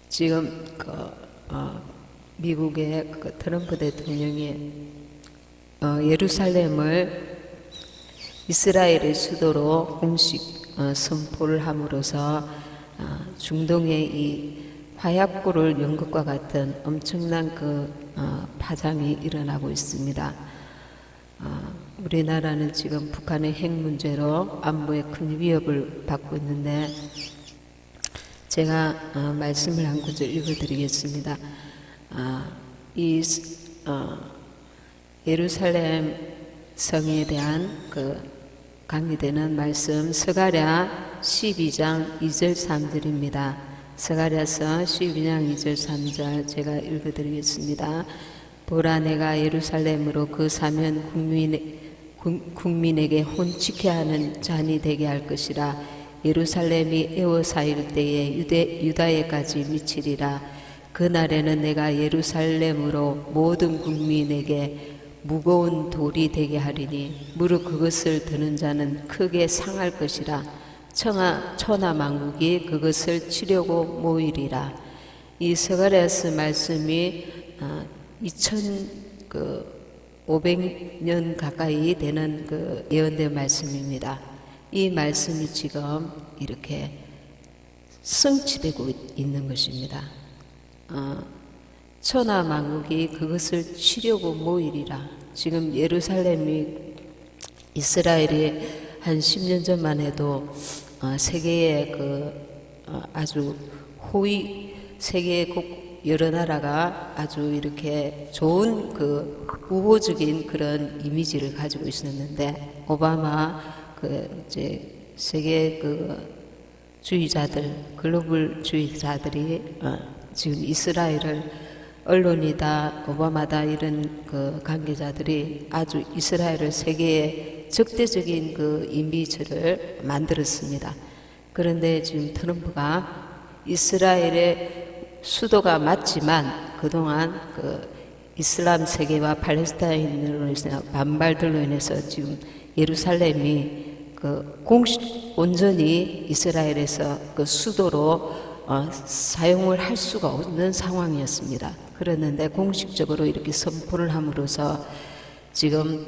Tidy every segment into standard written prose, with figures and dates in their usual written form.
지금 미국의 트럼프 대통령이 예루살렘을 이스라엘의 수도로 공식 선포를 함으로써 중동의 이 화약고를 연 것과 같은 엄청난 파장이 일어나고 있습니다. 우리나라는 지금 북한의 핵 문제로 안보에 큰 위협을 받고 있는데, 제가 말씀을 한 구절 읽어드리겠습니다. 예루살렘 성에 대한 강의되는 말씀, 스가랴 12장 2절 3절입니다. 스가랴서 12장 2절 3절 제가 읽어드리겠습니다. 보라, 내가 예루살렘으로 그 사면 국민에게 혼치케 하는 잔이 되게 할 것이라. 예루살렘이 에워싸일 때에 유다에까지 미치리라. 그날에는 내가 예루살렘으로 모든 국민에게 무거운 돌이 되게 하리니 무릇 그것을 드는 자는 크게 상할 것이라. 천하 만국이 그것을 치려고 모이리라. 이 스가랴서 말씀이 2500년 가까이 되는 예언된 말씀입니다. 이 말씀이 지금 이렇게 성취되고 있는 것입니다. 천하 만국이 그것을 치려고 모이리라. 지금 예루살렘이 이스라엘이 한 10년 전만 해도 세계의 아주 세계의 여러 나라가 아주 이렇게 좋은 우호적인 그런 이미지를 가지고 있었는데, 오바마 이제 세계 주의자들, 글로벌 주의자들이 지금 이스라엘을 언론이다, 오바마다 이런 관계자들이 아주 이스라엘을 세계의 적대적인 이미지를 만들었습니다. 그런데 지금 트럼프가 이스라엘의 수도가 맞지만 그동안 이슬람 세계와 팔레스타인으로 인해서 반발들로 인해서 지금 예루살렘이 온전히 이스라엘에서 수도로 사용을 할 수가 없는 상황이었습니다. 그랬는데 공식적으로 이렇게 선포를 함으로써 지금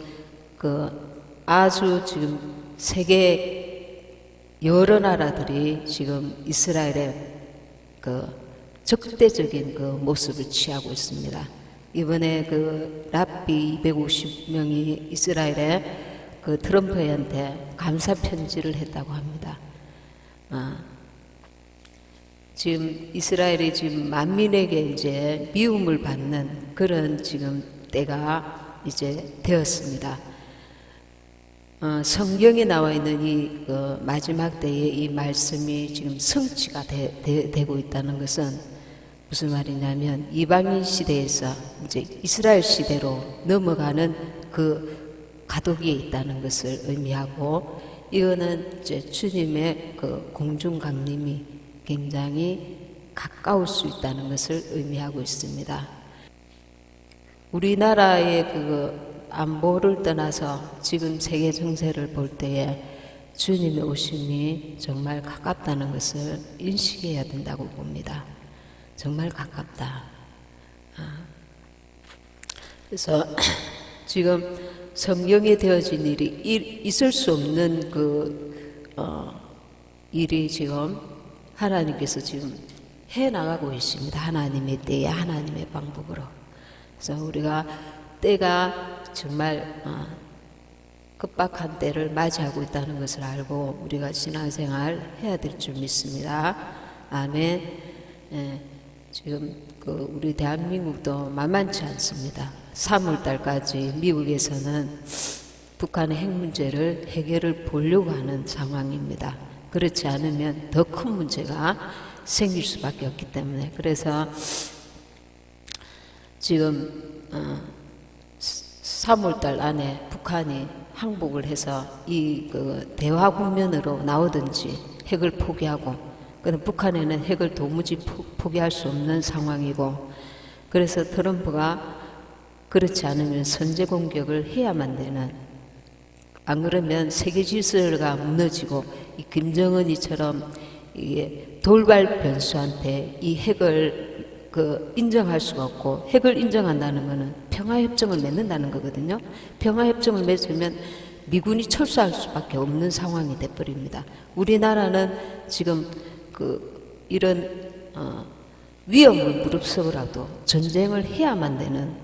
아주 지금 세계 여러 나라들이 지금 이스라엘의 적대적인 모습을 취하고 있습니다. 이번에 랍비 250명이 이스라엘에 트럼프한테 감사 편지를 했다고 합니다. 지금 이스라엘이 지금 만민에게 이제 미움을 받는 그런 지금 때가 이제 되었습니다. 성경에 나와 있는 이 마지막 때에 이 말씀이 지금 성취가 되고 있다는 것은 무슨 말이냐면, 이방인 시대에서 이제 이스라엘 시대로 넘어가는 가독에 있다는 것을 의미하고, 이거는 이제 주님의 공중 강림이 굉장히 가까울 수 있다는 것을 의미하고 있습니다. 우리나라의 안보를 떠나서 지금 세계 정세를 볼 때에 주님의 오심이 정말 가깝다는 것을 인식해야 된다고 봅니다. 정말 가깝다. 그래서 지금 성경에 되어진 일이 있을 수 없는 일이 지금 하나님께서 지금 해 나가고 계십니다. 하나님의 때에 하나님의 방법으로. 그래서 우리가 때가 정말 급박한 때를 맞이하고 있다는 것을 알고 우리가 신앙생활 해야 될 줄 믿습니다. 아멘. 지금 우리 대한민국도 만만치 않습니다. 3월달까지 미국에서는 북한의 핵 문제를 해결을 보려고 하는 상황입니다. 그렇지 않으면 더 큰 문제가 생길 수밖에 없기 때문에, 그래서 지금 3월달 안에 북한이 항복을 해서 이 대화 국면으로 나오든지 핵을 포기하고, 그럼 북한에는 핵을 도무지 포기할 수 없는 상황이고, 그래서 트럼프가 그렇지 않으면 선제 공격을 해야만 되는, 안 그러면 세계 질서가 무너지고 이 김정은이처럼 이게 돌발 변수한테 이 핵을 인정할 수가 없고, 핵을 인정한다는 것은 평화협정을 맺는다는 거거든요. 평화협정을 맺으면 미군이 철수할 수밖에 없는 상황이 돼버립니다. 우리나라는 지금 이런 위험을 무릅쓰고라도 전쟁을 해야만 되는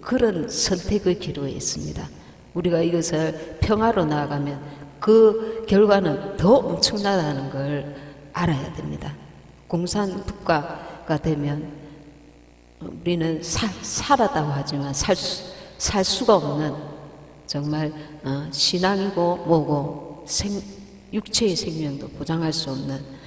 그런 선택의 기로에 있습니다. 우리가 이것을 평화로 나아가면 그 결과는 더 엄청나다는 걸 알아야 됩니다. 공산국가가 되면 우리는 살았다고 하지만 살 수가 없는, 정말 신앙이고 뭐고 육체의 생명도 보장할 수 없는,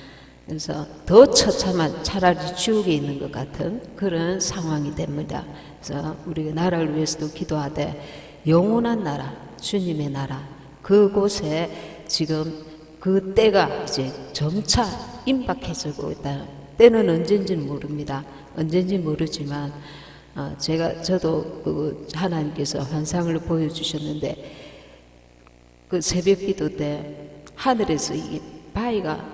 그래서 더 처참한, 차라리 지옥에 있는 것 같은 그런 상황이 됩니다. 그래서 우리 나라를 위해서도 기도하되, 영원한 나라, 주님의 나라, 그곳에 지금 그 때가 이제 점차 임박해지고 있다. 때는 언젠지는 모릅니다. 언젠지 모르지만 저도 하나님께서 환상을 보여주셨는데, 그 새벽기도 때 하늘에서 이 바위가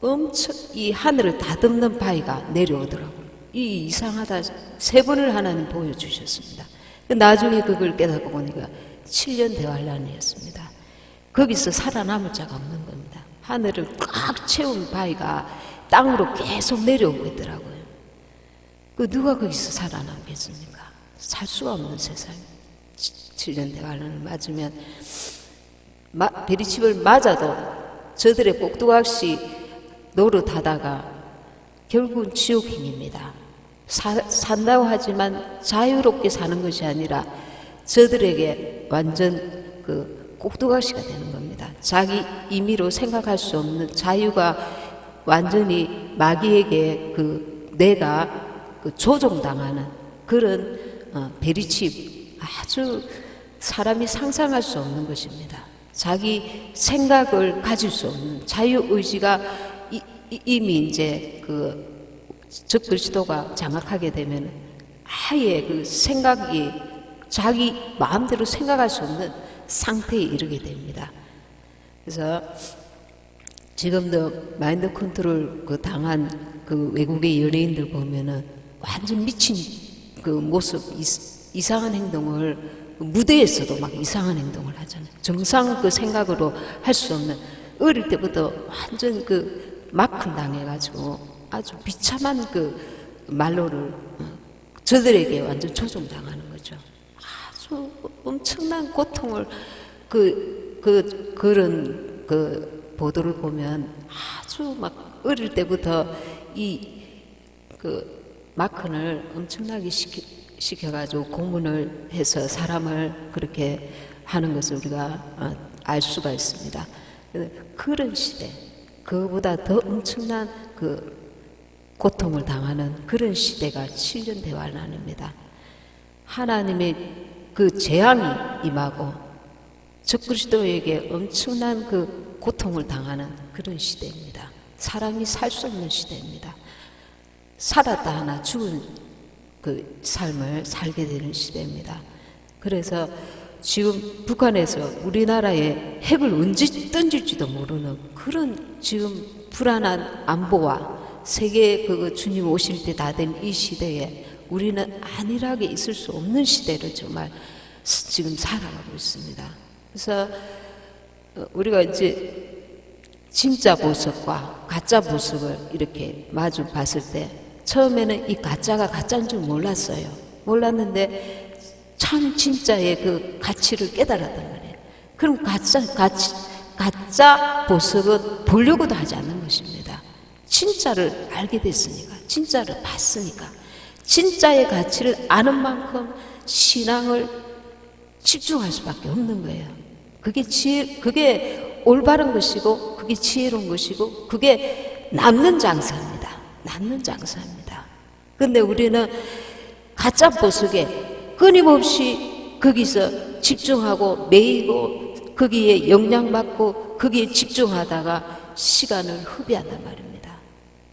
엄청, 이 하늘을 다듬는 바위가 내려오더라고요. 이 이상하다, 3번을 하나님 보여주셨습니다. 나중에 그걸 깨닫고 보니까 7년 대환란이었습니다. 거기서 살아남을 자가 없는 겁니다. 하늘을 꽉 채운 바위가 땅으로 계속 내려오고 있더라고요. 누가 거기서 살아남겠습니까? 살 수가 없는 세상. 7년 대환란을 맞으면 베리칩을 맞아도 저들의 꼭두각시 노릇하다가 결국은 지옥행입니다. 산다고 하지만 자유롭게 사는 것이 아니라 저들에게 완전 꼭두각시가 되는 겁니다. 자기 임의로 생각할 수 없는 자유가 완전히 마귀에게 내가 조종당하는 그런 베리칩, 아주 사람이 상상할 수 없는 것입니다. 자기 생각을 가질 수 없는 자유의지가 이미 이제 적그리스도가 장악하게 되면 아예 생각이 자기 마음대로 생각할 수 없는 상태에 이르게 됩니다. 그래서 지금도 마인드 컨트롤 당한 외국의 연예인들 보면은 완전 미친 모습, 이상한 행동을 무대에서도 막 이상한 행동을 하잖아요. 정상 생각으로 할 수 없는, 어릴 때부터 완전 마크 당해가지고 아주 비참한 말로를 저들에게 완전 조종당하는 거죠. 아주 엄청난 고통을 그런 보도를 보면 아주 막 어릴 때부터 마크를 엄청나게 시켜가지고 고문을 해서 사람을 그렇게 하는 것을 우리가 알 수가 있습니다. 그런 시대, 그보다 더 엄청난 고통을 당하는 그런 시대가 7년 대환란입니다. 하나님의 재앙이 임하고 적그리스도에게 엄청난 고통을 당하는 그런 시대입니다. 사람이 살 수 없는 시대입니다. 살았다 하나 죽은 삶을 살게 되는 시대입니다. 그래서 지금 북한에서 우리나라에 핵을 언제 던질지도 모르는 그런 지금 불안한 안보와 세계 주님 오실 때 다 된 이 시대에 우리는 안일하게 있을 수 없는 시대를 정말 지금 살아가고 있습니다. 그래서 우리가 이제 진짜 보석과 가짜 보석을 이렇게 마주 봤을 때 처음에는 이 가짜가 가짜인 줄 몰랐어요. 몰랐는데 참 진짜의 가치를 깨달았단 말이에요. 그럼 가짜 보석은 보려고도 하지 않는 것입니다. 진짜를 알게 됐으니까, 진짜를 봤으니까, 진짜의 가치를 아는 만큼 신앙을 집중할 수밖에 없는 거예요. 그게 올바른 것이고, 그게 지혜로운 것이고, 그게 남는 장사입니다. 남는 장사입니다. 근데 우리는 가짜 보석에 끊임없이 거기서 집중하고 매이고 거기에 영향받고 거기에 집중하다가 시간을 흡입한단 말입니다.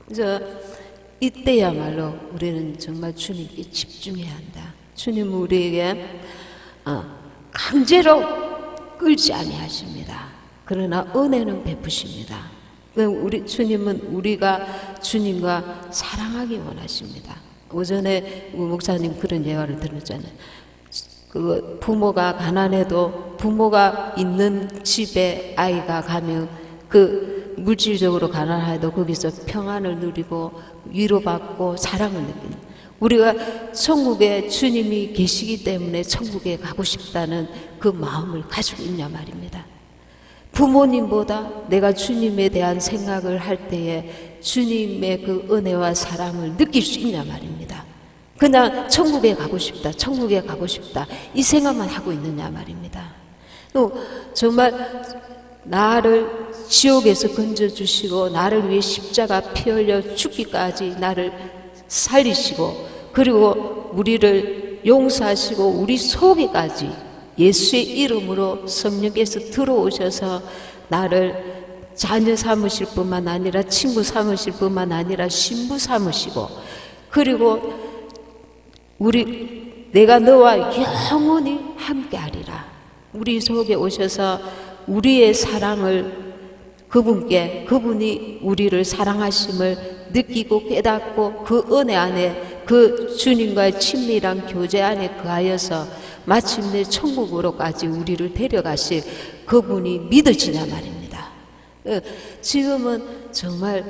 그래서 이때야말로 우리는 정말 주님께 집중해야 한다. 주님은 우리에게 강제로 끌지 아니하십니다. 그러나 은혜는 베푸십니다. 우리 주님은 우리가 주님과 사랑하기 원하십니다. 오전에 우 목사님 그런 예화를 들었잖아요. 그 부모가 가난해도 부모가 있는 집에 아이가 가면 그 물질적으로 가난해도 거기서 평안을 누리고 위로받고 사랑을 느끼는, 우리가 천국에 주님이 계시기 때문에 천국에 가고 싶다는 그 마음을 가지고 있냐 말입니다. 부모님보다 내가 주님에 대한 생각을 할 때에 주님의 그 은혜와 사랑을 느낄 수 있냐 말입니다. 그냥 천국에 가고 싶다, 천국에 가고 싶다 이 생각만 하고 있느냐 말입니다. 또 정말 나를 지옥에서 건져주시고 나를 위해 십자가 피 흘려 죽기까지 나를 살리시고, 그리고 우리를 용서하시고 우리 속에까지 예수의 이름으로 성령께서 들어오셔서 나를 자녀 삼으실 뿐만 아니라 친구 삼으실 뿐만 아니라 신부 삼으시고, 그리고 내가 너와 영원히 함께하리라, 우리 속에 오셔서 우리의 사랑을 그분이 우리를 사랑하심을 느끼고 깨닫고 그 은혜 안에 그 주님과의 친밀한 교제 안에 거하여서 마침내 천국으로까지 우리를 데려가실 그분이 믿어지냐 말입니다. 지금은 정말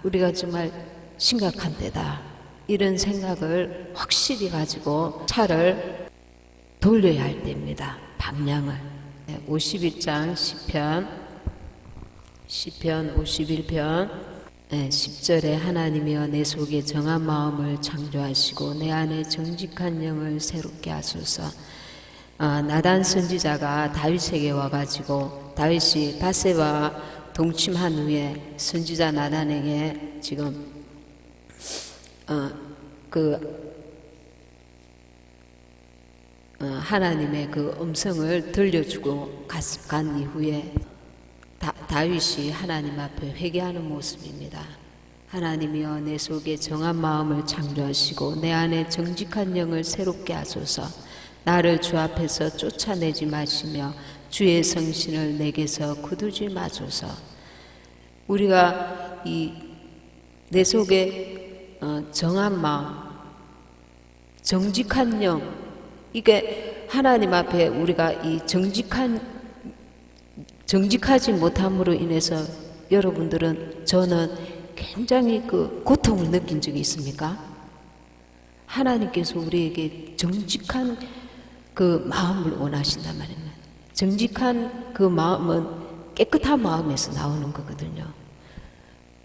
우리가 정말 심각한 때다, 이런 생각을 확실히 가지고 차를 돌려야 할 때입니다. 방향을. 51장 시편 51편 10절에 하나님이여 내 속에 정한 마음을 창조하시고 내 안에 정직한 영을 새롭게 하소서. 나단 선지자가 다윗에게 와가지고 다윗이 밧세바와 동침한 후에 선지자 나단에게 지금 하나님의 그 음성을 들려주고 간 이후에 다윗이 하나님 앞에 회개하는 모습입니다. 하나님이여 내 속에 정한 마음을 창조하시고 내 안에 정직한 영을 새롭게 하소서. 나를 주 앞에서 쫓아내지 마시며 주의 성신을 내게서 거두지 마소서. 우리가 내 속에 정한 마음, 정직한 영, 이게 하나님 앞에 우리가 정직하지 못함으로 인해서 저는 굉장히 그 고통을 느낀 적이 있습니까? 하나님께서 우리에게 정직한 그 마음을 원하신단 말입니다. 정직한 그 마음은 깨끗한 마음에서 나오는 거거든요.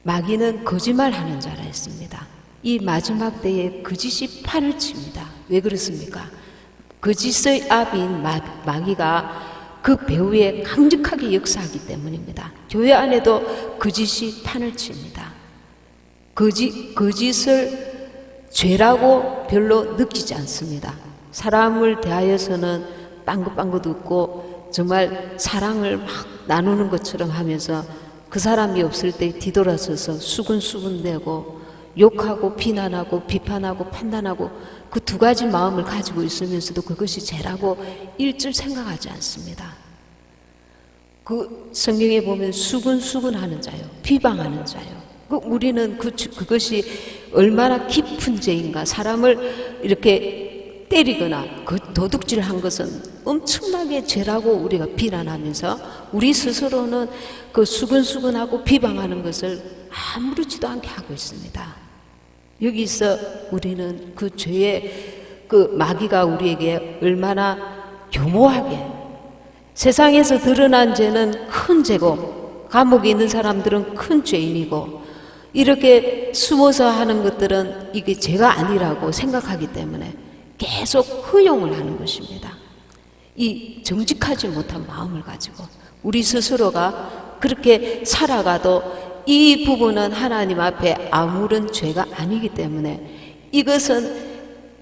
마귀는 거짓말하는 자라 했습니다. 이 마지막 때에 거짓이 판을 칩니다. 왜 그렇습니까? 거짓의 아비인 마귀가 그 배후에 강력하게 역사하기 때문입니다. 교회 안에도 거짓이 판을 칩니다. 거짓을 죄라고 별로 느끼지 않습니다. 사람을 대하여서는 빵긋빵긋 웃고 정말 사랑을 막 나누는 것처럼 하면서 그 사람이 없을 때 뒤돌아서서 수근수근대고 욕하고 비난하고 비판하고 판단하고 그 두 가지 마음을 가지고 있으면서도 그것이 죄라고 일절 생각하지 않습니다. 그 성경에 보면 수근수근하는 자요, 비방하는 자요. 우리는 그것이 얼마나 깊은 죄인가, 사람을 이렇게 때리거나 도둑질한 것은 엄청나게 죄라고 우리가 비난하면서 우리 스스로는 그 수근수근하고 비방하는 것을 아무렇지도 않게 하고 있습니다. 여기서 우리는 그 죄의 그 마귀가 우리에게 얼마나 교모하게, 세상에서 드러난 죄는 큰 죄고 감옥에 있는 사람들은 큰 죄인이고 이렇게 숨어서 하는 것들은 이게 죄가 아니라고 생각하기 때문에 계속 허용을 하는 것입니다. 이 정직하지 못한 마음을 가지고 우리 스스로가 그렇게 살아가도 이 부분은 하나님 앞에 아무런 죄가 아니기 때문에 이것은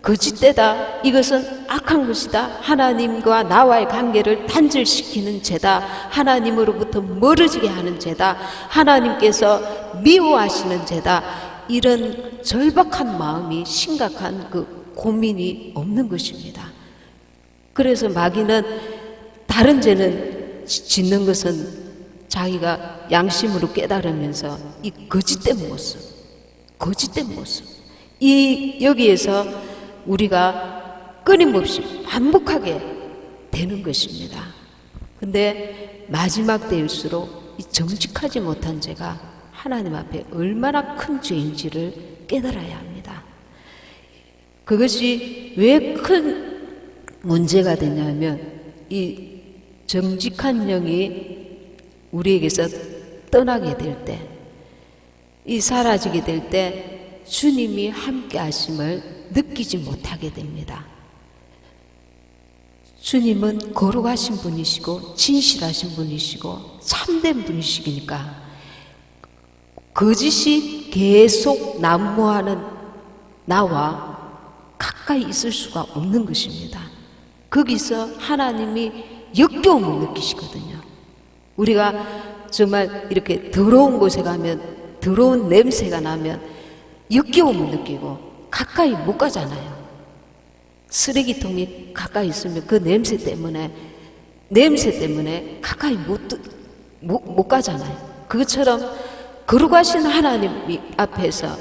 거짓되다, 이것은 악한 것이다, 하나님과 나와의 관계를 단절시키는 죄다, 하나님으로부터 멀어지게 하는 죄다, 하나님께서 미워하시는 죄다, 이런 절박한 마음이, 심각한 그 고민이 없는 것입니다. 그래서 마귀는 다른 죄는 짓는 것은 자기가 양심으로 깨달으면서 이 거짓된 모습, 여기에서 우리가 끊임없이 반복하게 되는 것입니다. 근데 마지막 때일수록 이 정직하지 못한 죄가 하나님 앞에 얼마나 큰 죄인지를 깨달아야 합니다. 그것이 왜 큰 문제가 되냐면 이 정직한 영이 우리에게서 떠나게 될 때, 이 사라지게 될 때 주님이 함께 하심을 느끼지 못하게 됩니다. 주님은 거룩하신 분이시고 진실하신 분이시고 참된 분이시니까 거짓이 계속 난무하는 나와 가까이 있을 수가 없는 것입니다. 거기서 하나님이 역겨움을 느끼시거든요. 우리가 정말 이렇게 더러운 곳에 가면, 더러운 냄새가 나면 역겨움을 느끼고 가까이 못 가잖아요. 쓰레기통이 가까이 있으면 그 냄새 때문에 가까이 못 가잖아요. 그것처럼 거룩하신 하나님 앞에서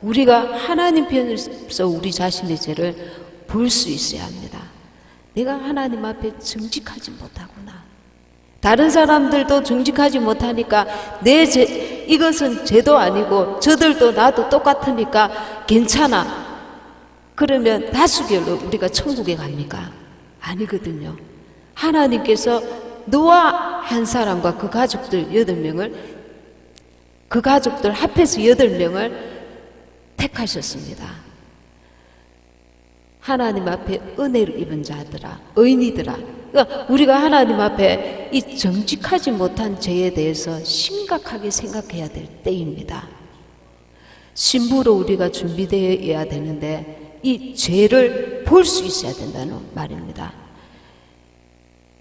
우리가 하나님 편에서 우리 자신의 죄를 볼 수 있어야 합니다. 내가 하나님 앞에 정직하지 못하구나. 다른 사람들도 정직하지 못하니까 이것은 죄도 아니고 저들도 나도 똑같으니까 괜찮아. 그러면 다수결로 우리가 천국에 갑니까? 아니거든요. 하나님께서 노아 한 사람과 그 가족들 8명을, 그 가족들 합해서 8명을 택하셨습니다. 하나님 앞에 은혜를 입은 자들아, 의인이들아. 그러니까 우리가 하나님 앞에 이 정직하지 못한 죄에 대해서 심각하게 생각해야 될 때입니다. 신부로 우리가 준비되어야 되는데 이 죄를 볼 수 있어야 된다는 말입니다.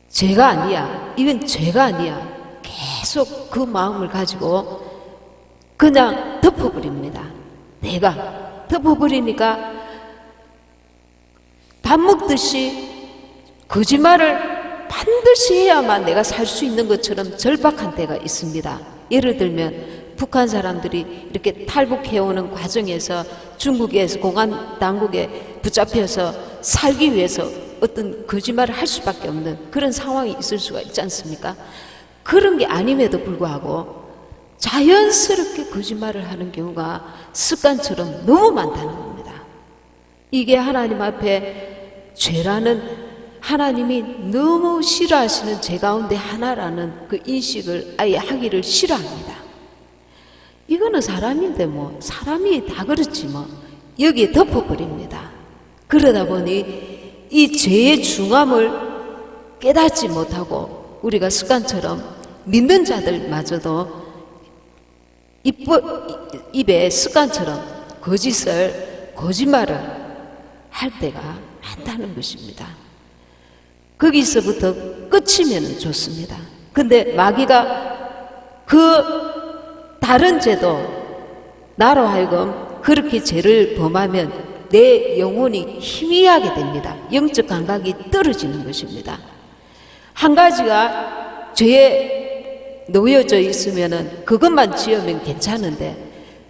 죄가 아니야. 이건 죄가 아니야. 계속 그 마음을 가지고 그냥 덮어버립니다. 내가 덮어버리니까 밥 먹듯이 거짓말을 반드시 해야만 내가 살 수 있는 것처럼 절박한 때가 있습니다. 예를 들면 북한 사람들이 이렇게 탈북해오는 과정에서 중국에서 공안 당국에 붙잡혀서 살기 위해서 어떤 거짓말을 할 수밖에 없는 그런 상황이 있을 수가 있지 않습니까? 그런 게 아님에도 불구하고 자연스럽게 거짓말을 하는 경우가 습관처럼 너무 많다는 겁니다. 이게 하나님 앞에 죄라는, 하나님이 너무 싫어하시는 죄 가운데 하나라는 그 인식을 아예 하기를 싫어합니다. 이거는 사람인데 뭐 사람이 다 그렇지 뭐 여기에 덮어버립니다. 그러다 보니 이 죄의 중함을 깨닫지 못하고 우리가 습관처럼 믿는 자들마저도 입에 습관처럼 거짓말을 할 때가 많다는 것입니다. 거기서부터 끝이면 좋습니다. 근데 마귀가 그 다른 죄도 나로 하여금 그렇게 죄를 범하면 내 영혼이 희미하게 됩니다. 영적 감각이 떨어지는 것입니다. 한 가지가 죄에 놓여져 있으면 그것만 지으면 괜찮은데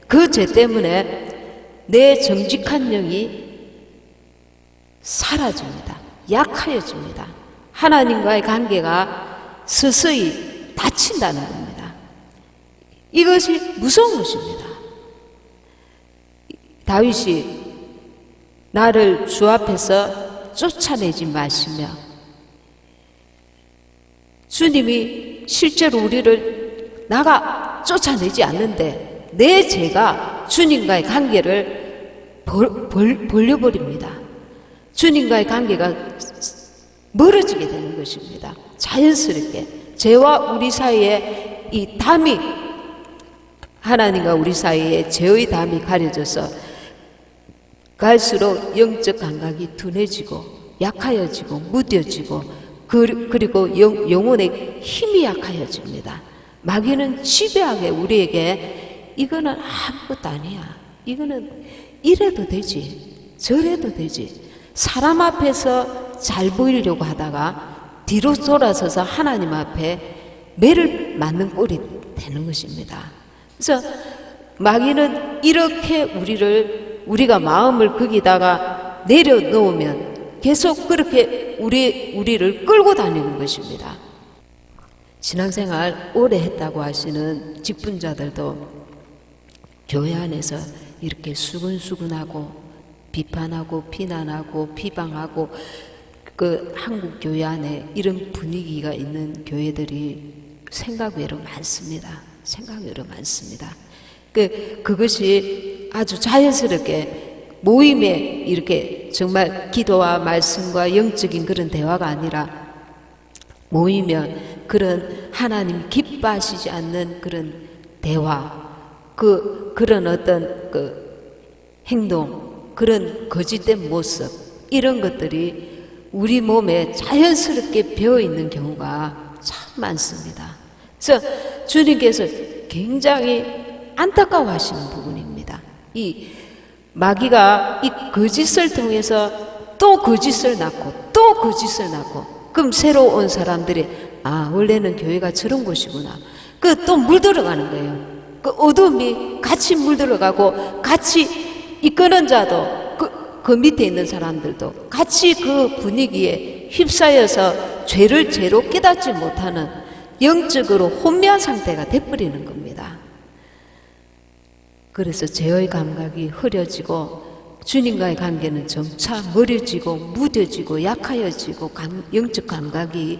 그 죄 때문에 내 정직한 영이 사라집니다. 약해집니다. 하나님과의 관계가 서서히 닫힌다는 겁니다. 이것이 무서운 것입니다. 다윗이 나를 주 앞에서 쫓아내지 마시며, 주님이 실제로 우리를 나가 쫓아내지 않는데 내 죄가 주님과의 관계를 벌려버립니다. 주님과의 관계가 멀어지게 되는 것입니다. 자연스럽게 죄와 우리 사이에 이 담이, 하나님과 우리 사이에 죄의 담이 가려져서 갈수록 영적 감각이 둔해지고 약하여지고 무뎌지고 그리고 영혼의 힘이 약하여집니다. 마귀는 지배하게 우리에게 이거는 아무것도 아니야, 이거는 이래도 되지 저래도 되지, 사람 앞에서 잘 보이려고 하다가 뒤로 돌아서서 하나님 앞에 매를 맞는 꼴이 되는 것입니다. 그래서 마귀는 이렇게 우리가 마음을 거기다가 내려놓으면 계속 그렇게 우리를 끌고 다니는 것입니다. 신앙생활 오래 했다고 하시는 직분자들도 교회 안에서 이렇게 수근수근하고 비판하고 비난하고 비방하고 그 한국 교회 안에 이런 분위기가 있는 교회들이 생각 외로 많습니다. 생각 외로 많습니다. 그것이 아주 자연스럽게 모임에 이렇게 정말 기도와 말씀과 영적인 그런 대화가 아니라 모이면 그런 하나님 기뻐하시지 않는 그런 대화, 그런 어떤 행동, 그런 거짓된 모습, 이런 것들이 우리 몸에 자연스럽게 배어 있는 경우가 참 많습니다. 그래서 주님께서 굉장히 안타까워하시는 부분입니다. 이 마귀가 이 거짓을 통해서 또 거짓을 낳고 또 거짓을 낳고, 그럼 새로 온 사람들이 원래는 교회가 저런 곳이구나. 또 물들어가는 거예요. 그 어둠이 같이 물들어가고 같이 이끄는 자도 그 밑에 있는 사람들도 같이 그 분위기에 휩싸여서 죄를 죄로 깨닫지 못하는 영적으로 혼미한 상태가 돼버리는 겁니다. 그래서 죄의 감각이 흐려지고 주님과의 관계는 점차 멀어지고 무뎌지고 약하여지고 영적 감각이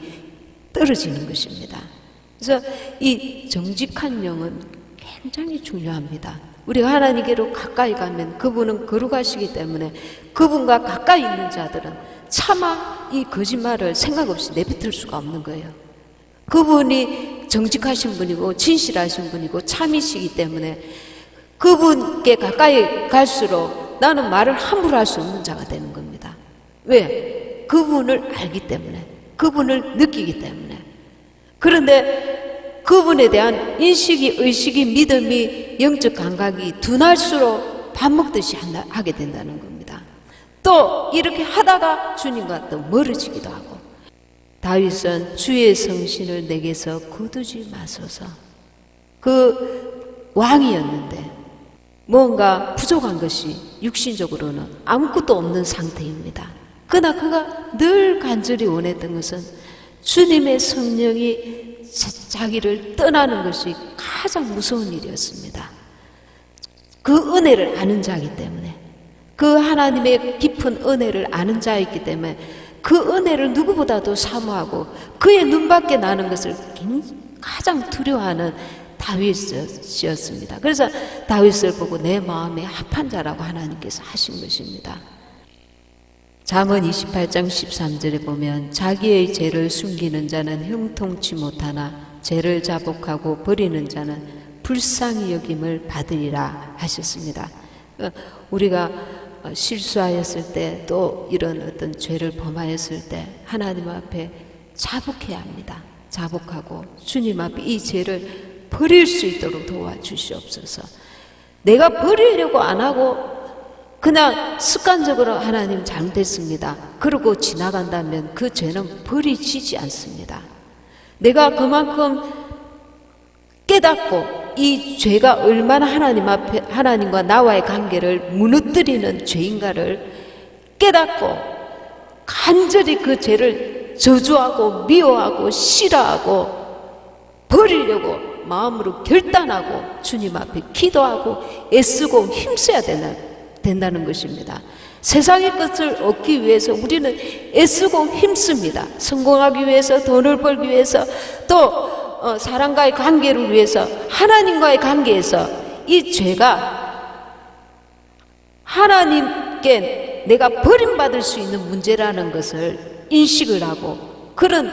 떨어지는 것입니다. 그래서 이 정직한 영은 굉장히 중요합니다. 우리가 하나님께로 가까이 가면 그분은 거룩하시기 때문에 그분과 가까이 있는 자들은 차마 이 거짓말을 생각 없이 내뱉을 수가 없는 거예요. 그분이 정직하신 분이고 진실하신 분이고 참이시기 때문에 그분께 가까이 갈수록 나는 말을 함부로 할 수 없는 자가 되는 겁니다. 왜? 그분을 알기 때문에, 그분을 느끼기 때문에. 그런데 그분에 대한 인식이, 의식이, 믿음이, 영적 감각이 둔할수록 밥 먹듯이 하게 된다는 겁니다. 또 이렇게 하다가 주님과 또 멀어지기도 하고, 다윗은 주의 성신을 내게서 거두지 마소서. 그 왕이었는데 뭔가 부족한 것이 육신적으로는 아무것도 없는 상태입니다. 그러나 그가 늘 간절히 원했던 것은 주님의 성령이 자기를 떠나는 것이 가장 무서운 일이었습니다. 그 은혜를 아는 자이기 때문에, 그 하나님의 깊은 은혜를 아는 자이기 때문에 그 은혜를 누구보다도 사모하고 그의 눈밖에 나는 것을 가장 두려워하는 다윗이었습니다. 그래서 다윗을 보고 내 마음에 합한 자라고 하나님께서 하신 것입니다. 잠언 28장 13절에 보면 자기의 죄를 숨기는 자는 형통치 못하나 죄를 자복하고 버리는 자는 불쌍히 여김을 받으리라 하셨습니다. 우리가 실수하였을 때 또 이런 어떤 죄를 범하였을 때 하나님 앞에 자복해야 합니다. 자복하고 주님 앞에 이 죄를 버릴 수 있도록 도와주시옵소서. 내가 버리려고 안 하고 그냥 습관적으로 하나님 잘못했습니다, 그러고 지나간다면 그 죄는 버리지지 않습니다. 내가 그만큼 깨닫고 이 죄가 얼마나 하나님 앞에, 하나님과 나와의 관계를 무너뜨리는 죄인가를 깨닫고 간절히 그 죄를 저주하고 미워하고 싫어하고 버리려고 마음으로 결단하고 주님 앞에 기도하고 애쓰고 힘써야 된다는 것입니다. 세상의 것을 얻기 위해서 우리는 애쓰고 힘씁니다. 성공하기 위해서, 돈을 벌기 위해서, 또 사람과의 관계를 위해서, 하나님과의 관계에서 이 죄가 하나님께 내가 버림받을 수 있는 문제라는 것을 인식을 하고, 그런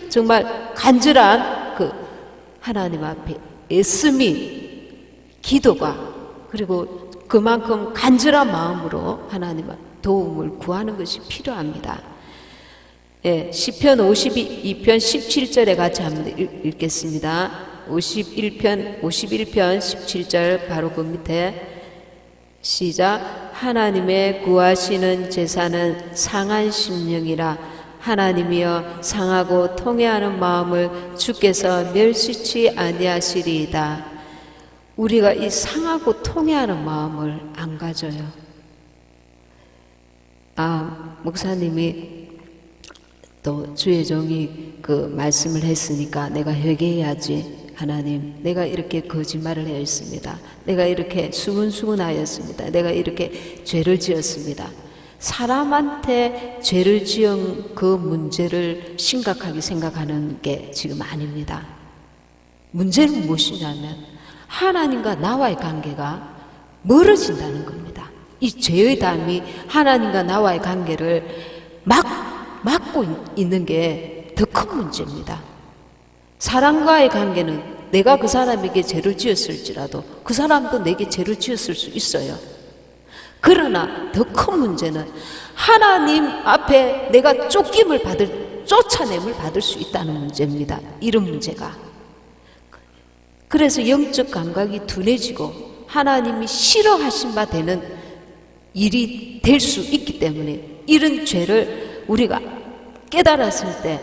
정말 간절한 하나님 앞에 애씀이, 기도가, 그리고 그만큼 간절한 마음으로 하나님 도움을 구하는 것이 필요합니다. 시편 52편 17절에 같이 한번 읽겠습니다. 51편 17절 바로 그 밑에 시작. 하나님의 구하시는 제사는 상한 심령이라 하나님이여 상하고 통회하는 마음을 주께서 멸시치 아니하시리이다. 우리가 이 상하고 통회하는 마음을 안 가져요. 목사님이 또 주의 종이 그 말씀을 했으니까 내가 회개해야지. 하나님, 내가 이렇게 거짓말을 했습니다. 내가 이렇게 수근수근하였습니다. 내가 이렇게 죄를 지었습니다. 사람한테 죄를 지은 그 문제를 심각하게 생각하는 게 지금 아닙니다. 문제는 무엇이냐면 하나님과 나와의 관계가 멀어진다는 겁니다. 이 죄의 담이 하나님과 나와의 관계를 막고 있는 게 더 큰 문제입니다. 사람과의 관계는 내가 그 사람에게 죄를 지었을지라도 그 사람도 내게 죄를 지었을 수 있어요. 그러나 더 큰 문제는 하나님 앞에 내가 쫓아냄을 받을 수 있다는 문제입니다. 이런 문제가. 그래서 영적 감각이 둔해지고 하나님이 싫어하신 바 되는 일이 될 수 있기 때문에 이런 죄를 우리가 깨달았을 때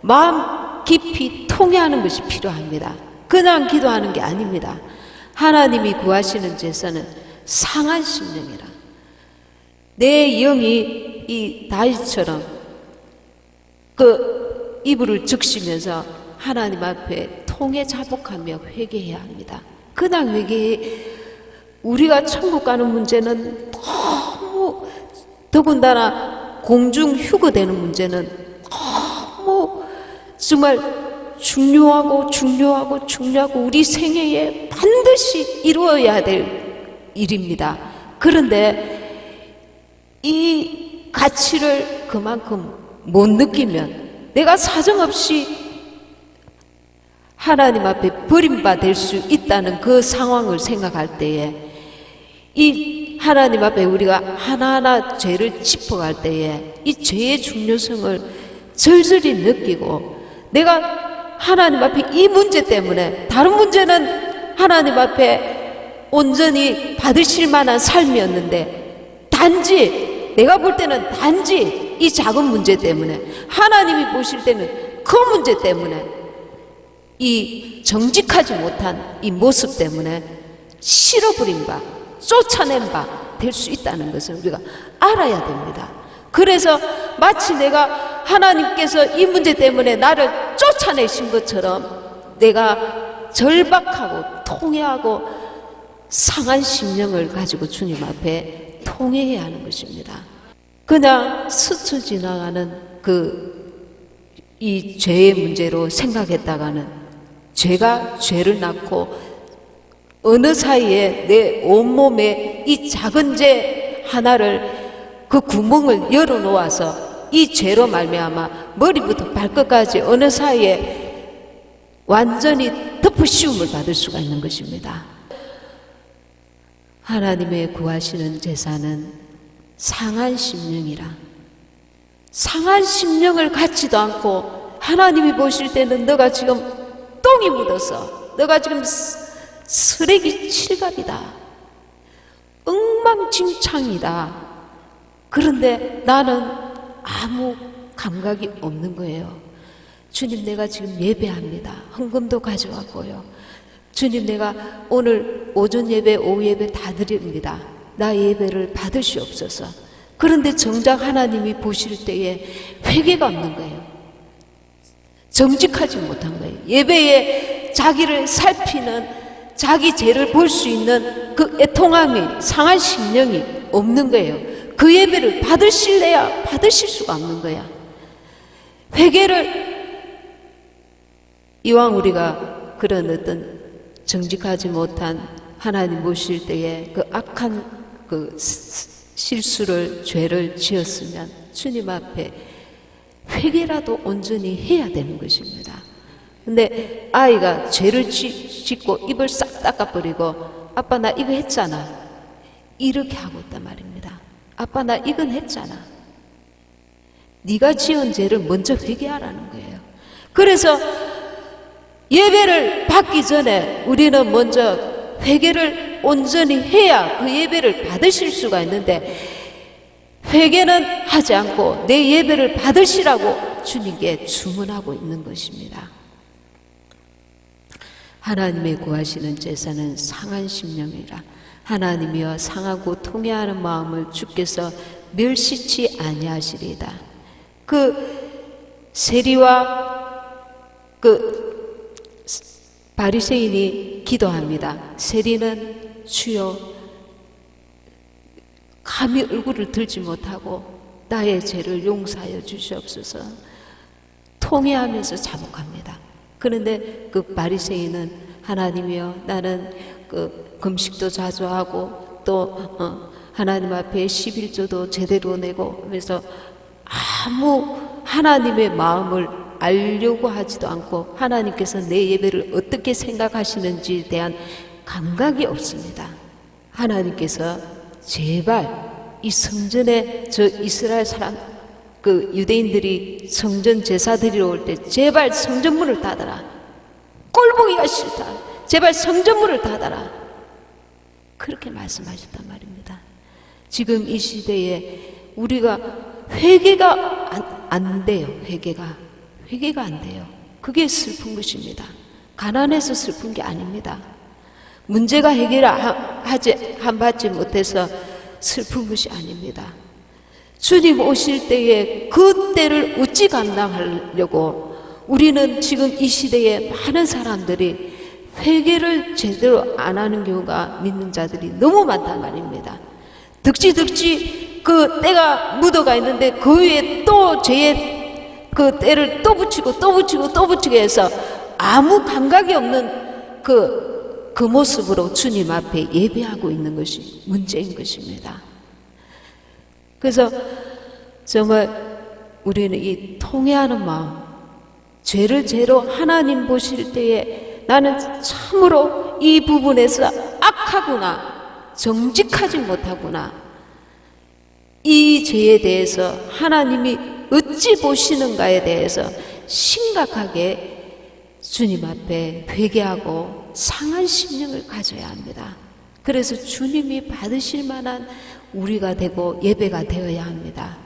마음 깊이 통회하는 것이 필요합니다. 그냥 기도하는 게 아닙니다. 하나님이 구하시는 제사는 상한 심령이라. 내 영이 이 다윗처럼 그 이불을 적시면서 하나님 앞에 통해 자복하며 회개해야 합니다. 그냥 우리가 천국 가는 문제는 너무, 더군다나 공중 휴거되는 문제는 너무 정말 중요하고 우리 생애에 반드시 이루어야 될 일입니다. 그런데 이 가치를 그만큼 못 느끼면 내가 사정없이 하나님 앞에 버림받을 수 있다는 그 상황을 생각할 때에 이 하나님 앞에 우리가 하나하나 죄를 짚어갈 때에 이 죄의 중요성을 절절히 느끼고 내가 하나님 앞에 이 문제 때문에 다른 문제는 하나님 앞에 온전히 받으실 만한 삶이었는데 단지 내가 볼 때는 단지 이 작은 문제 때문에 하나님이 보실 때는 그 문제 때문에 이 정직하지 못한 이 모습 때문에 싫어버린 바 쫓아낸 바 될 수 있다는 것을 우리가 알아야 됩니다. 그래서 마치 내가 하나님께서 이 문제 때문에 나를 쫓아내신 것처럼 내가 절박하고 통회하고 상한 심령을 가지고 주님 앞에 통회해야 하는 것입니다. 그냥 스쳐 지나가는 이 죄의 문제로 생각했다가는 죄가 죄를 낳고 어느 사이에 내 온몸에 이 작은 죄 하나를 그 구멍을 열어놓아서 이 죄로 말미암아 머리부터 발끝까지 어느 사이에 완전히 덮어씌움을 받을 수가 있는 것입니다. 하나님의 구하시는 제사는 상한 심령이라. 상한 심령을 갖지도 않고 하나님이 보실 때는 너가 지금 똥이 묻어서 너가 지금 쓰레기 칠갑이다. 엉망진창이다. 그런데 나는 아무 감각이 없는 거예요. 주님, 내가 지금 예배합니다. 헌금도 가져왔고요. 주님, 내가 오늘 오전 예배, 오후 예배 다 드립니다. 나 예배를 받으시옵소서. 그런데 정작 하나님이 보실 때에 회개가 없는 거예요. 정직하지 못한 거예요. 예배에 자기를 살피는 자기 죄를 볼 수 있는 그 애통함이 상한 심령이 없는 거예요. 그 예배를 받으실래야 받으실 수가 없는 거야. 회개를 이왕 우리가 그런 어떤 정직하지 못한 하나님 보실 때에 그 악한 그 실수를 죄를 지었으면 주님 앞에 회개라도 온전히 해야 되는 것입니다. 근데 아이가 죄를 짓고 입을 싹 닦아버리고 아빠 나 이거 했잖아 이렇게 하고 있단 말입니다. 아빠 나 이건 했잖아. 네가 지은 죄를 먼저 회개하라는 거예요. 그래서 예배를 받기 전에 우리는 먼저 회개를 온전히 해야 그 예배를 받으실 수가 있는데 회개는 하지 않고 내 예배를 받으시라고 주님께 주문하고 있는 것입니다. 하나님의 구하시는 제사는 상한 심령이라. 하나님이여 상하고 통회하는 마음을 주께서 멸시치 아니하시리이다. 그 세리와 그 바리새인이 기도합니다. 세리는 주여 감히 얼굴을 들지 못하고 나의 죄를 용서하여 주시옵소서 통회하면서 자복합니다. 그런데 그 바리새인은 하나님이여 나는 그 금식도 자주 하고 또 하나님 앞에 11조도 제대로 내고 그래서 아무 하나님의 마음을 알려고 하지도 않고 하나님께서 내 예배를 어떻게 생각하시는지에 대한 감각이 없습니다. 하나님께서 제발 이 성전에 저 이스라엘 사람 그 유대인들이 성전 제사 드리러 올 때 제발 성전문을 닫아라. 꼴보기가 싫다. 제발 성전문을 닫아라. 그렇게 말씀하셨단 말입니다. 지금 이 시대에 우리가 회개가 안 돼요. 회개가 안 돼요. 그게 슬픈 것입니다. 가난해서 슬픈 게 아닙니다. 문제가 해결하지 못해서 슬픈 것이 아닙니다. 주님 오실 때에 그 때를 어찌 감당하려고 우리는 지금 이 시대에 많은 사람들이 회개를 제대로 안 하는 경우가 믿는 자들이 너무 많단 말입니다. 득지 그 때가 묻어가 있는데 그 위에 또 죄의 그 때를 또 붙이고 해서 아무 감각이 없는 그 모습으로 주님 앞에 예배하고 있는 것이 문제인 것입니다. 그래서 정말 우리는 이 통회하는 마음, 죄를 죄로 하나님 보실 때에 나는 참으로 이 부분에서 악하구나, 정직하지 못하구나, 이 죄에 대해서 하나님이 어찌 보시는가에 대해서 심각하게 주님 앞에 회개하고 상한 심령을 가져야 합니다. 그래서 주님이 받으실 만한 우리가 되고 예배가 되어야 합니다.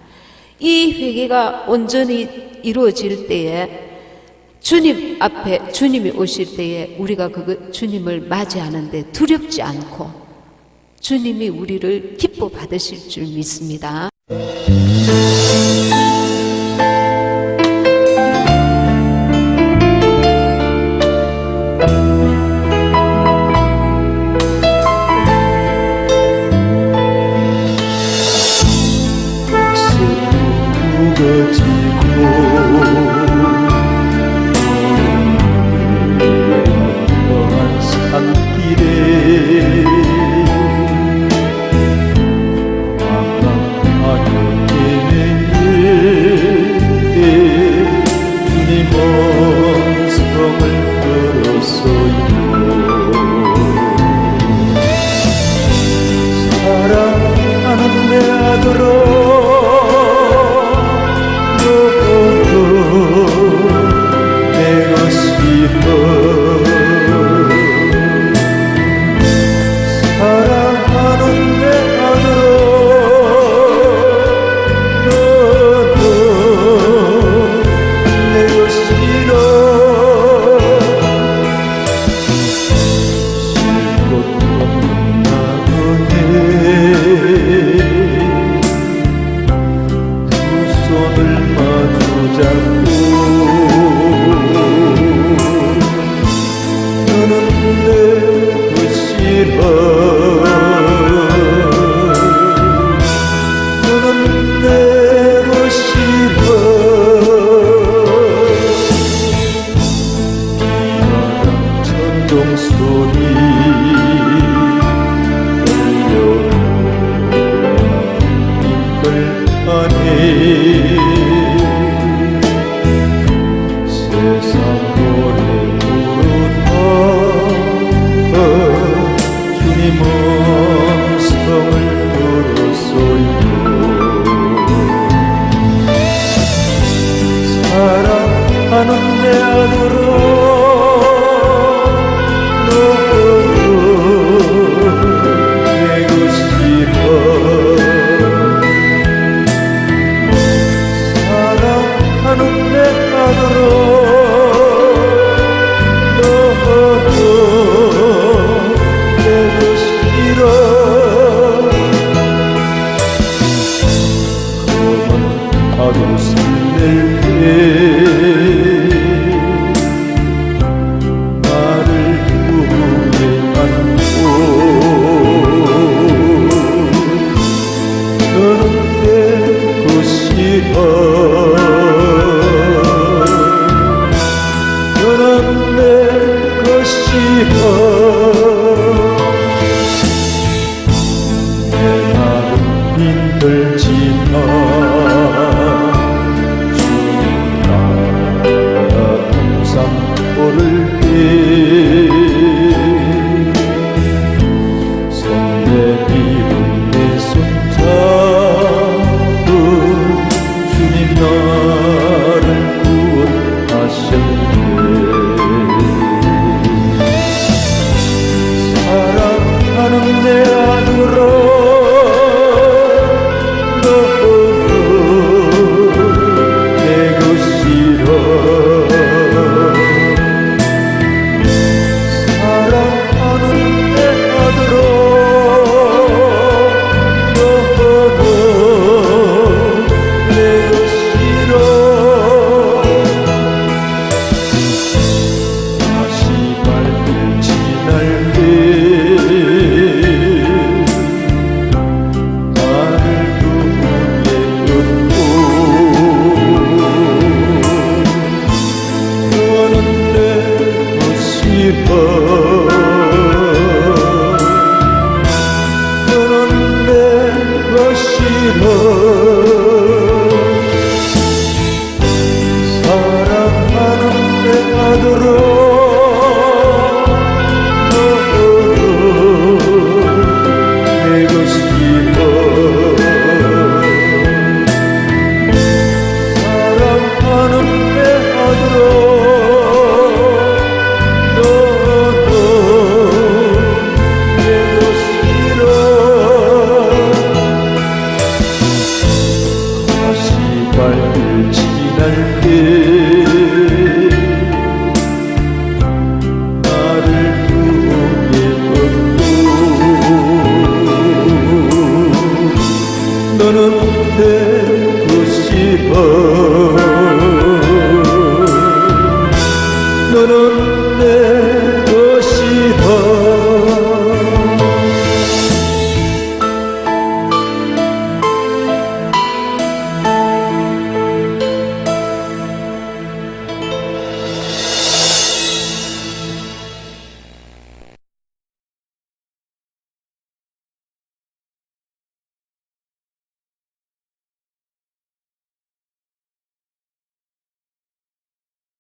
이 회개가 온전히 이루어질 때에 주님 앞에 주님이 오실 때에 우리가 주님을 맞이하는데 두렵지 않고 주님이 우리를 기뻐 받으실 줄 믿습니다. 들지만 주님 나라 항상 오를 때 손 내밀은 내 손잡은 주님 나를 구원하셨네. 사랑하는 내 아들아 너는 내가 싫어